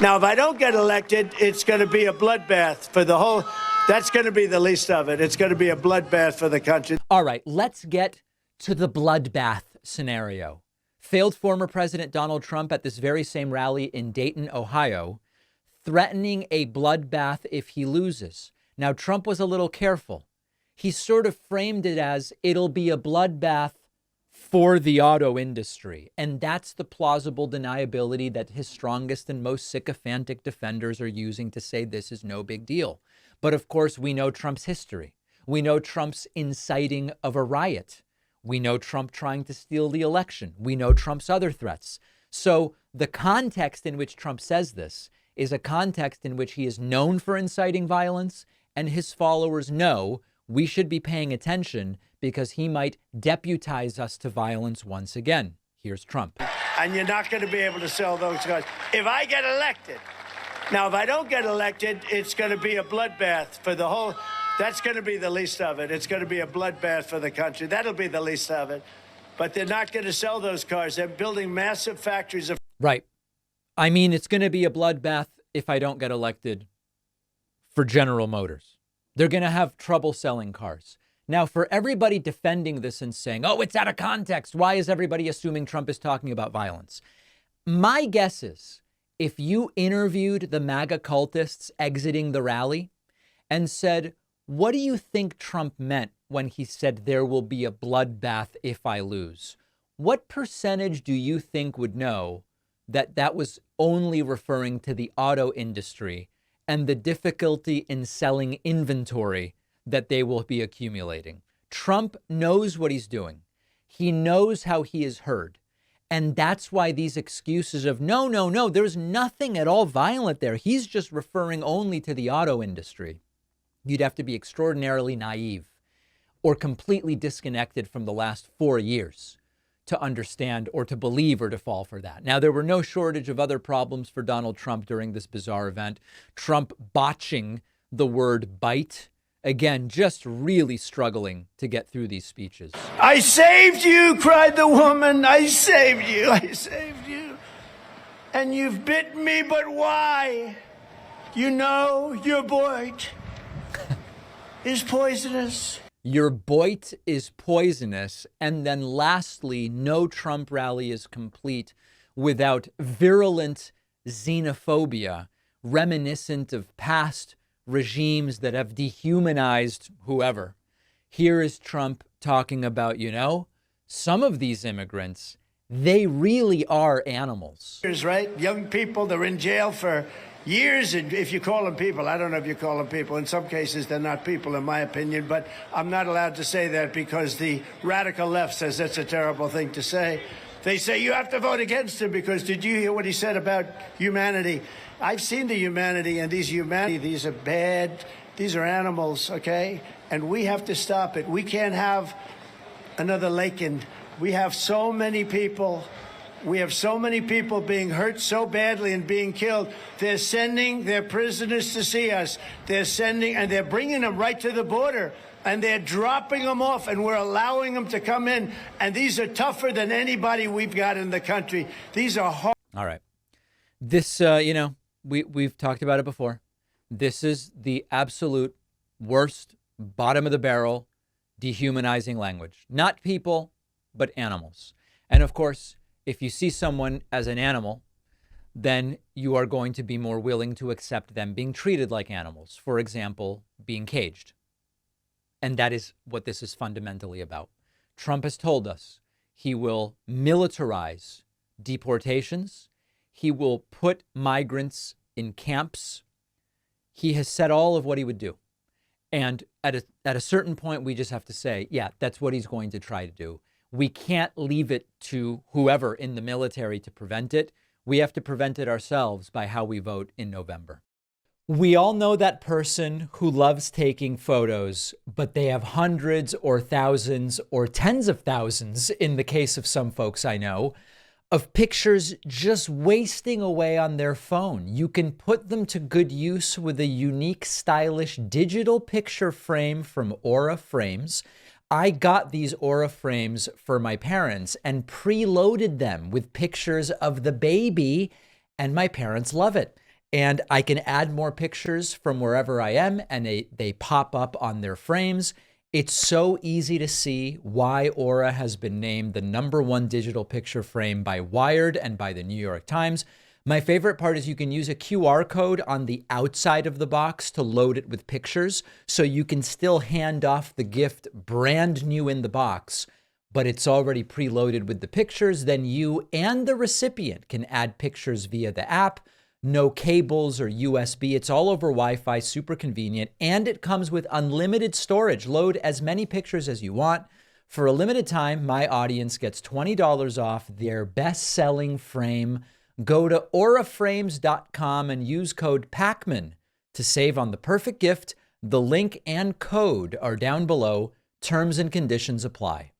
Now, if I don't get elected, it's going to be a bloodbath for the whole. That's going to be the least of it. It's going to be a bloodbath for the country. All right, let's get to the bloodbath scenario. Failed former President Donald Trump at this very same rally in Dayton, Ohio, threatening a bloodbath if he loses. Now, Trump was a little careful. He sort of framed it as it'll be a bloodbath for the auto industry. And that's the plausible deniability that his strongest and most sycophantic defenders are using to say this is no big deal. But of course, we know Trump's history. We know Trump's inciting of a riot. We know Trump trying to steal the election. We know Trump's other threats. So the context in which Trump says this is a context in which he is known for inciting violence, and his followers know we should be paying attention because he might deputize us to violence once again. Here's Trump. And you're not going to be able to sell those cars. If I get elected, now, if I don't get elected, it's going to be a bloodbath for the whole. That's going to be the least of it. It's going to be a bloodbath for the country. That'll be the least of it. But they're not going to sell those cars. They're building massive factories of. Right. I mean, it's going to be a bloodbath if I don't get elected for General Motors. They're going to have trouble selling cars. Now, for everybody defending this and saying, oh, it's out of context, why is everybody assuming Trump is talking about violence? My guess is if you interviewed the MAGA cultists exiting the rally and said, what do you think Trump meant when he said there will be a bloodbath if I lose? What percentage do you think would know that that was only referring to the auto industry and the difficulty in selling inventory that they will be accumulating? Trump knows what he's doing. He knows how he is heard. And that's why these excuses of no, there's nothing at all violent there. He's just referring only to the auto industry. You'd have to be extraordinarily naive or completely disconnected from the last 4 years to understand or to believe or to fall for that. Now, there were no shortage of other problems for Donald Trump during this bizarre event. Trump botching the word bite. Again, just really struggling to get through these speeches. I saved you, cried the woman. I saved you. I saved you. And you've bitten me, but why? You know your bite is poisonous. Your bite is poisonous. And then lastly, no Trump rally is complete without virulent xenophobia reminiscent of past regimes that have dehumanized whoever. Here is Trump talking about, some of these immigrants, they really are animals. Right? Young people, they're in jail for years. And if you call them people, I don't know if you call them people. In some cases, they're not people, in my opinion. But I'm not allowed to say that because the radical left says that's a terrible thing to say. They say you have to vote against him because did you hear what he said about humanity? I've seen the humanity, and these are bad. These are animals, okay? And we have to stop it. We can't have another Lakin. We have so many people. We have so many people being hurt so badly and being killed. They're sending their prisoners to see us. And they're bringing them right to the border. And they're dropping them off, and we're allowing them to come in. And these are tougher than anybody we've got in the country. These are hard. All right. This, we've talked about it before. This is the absolute worst, bottom of the barrel, dehumanizing language. Not people, but animals. And of course, if you see someone as an animal, then you are going to be more willing to accept them being treated like animals. For example, being caged. And that is what this is fundamentally about. Trump has told us he will militarize deportations. He will put migrants in camps. He has said all of what he would do. And at a certain point, we just have to say, yeah, that's what he's going to try to do. We can't leave it to whoever in the military to prevent it. We have to prevent it ourselves by how we vote in November. We all know that person who loves taking photos, but they have hundreds or thousands or tens of thousands, in the case of some folks I know, of pictures just wasting away on their phone. You can put them to good use with a unique, stylish digital picture frame from Aura Frames. I got these Aura frames for my parents and preloaded them with pictures of the baby, and my parents love it. and I can add more pictures from wherever I am, and they pop up on their frames. It's so easy to see why Aura has been named the #1 digital picture frame by Wired and by the New York Times. My favorite part is you can use a QR code on the outside of the box to load it with pictures, so you can still hand off the gift brand new in the box, but it's already preloaded with the pictures. Then you and the recipient can add pictures via the app. No cables or USB. It's all over Wi-Fi, super convenient, and it comes with unlimited storage. Load as many pictures as you want. For a limited time, my audience gets $20 off their best-selling frame. Go to auraframes.com and use code PACMAN to save on the perfect gift. The link and code are down below. Terms and conditions apply.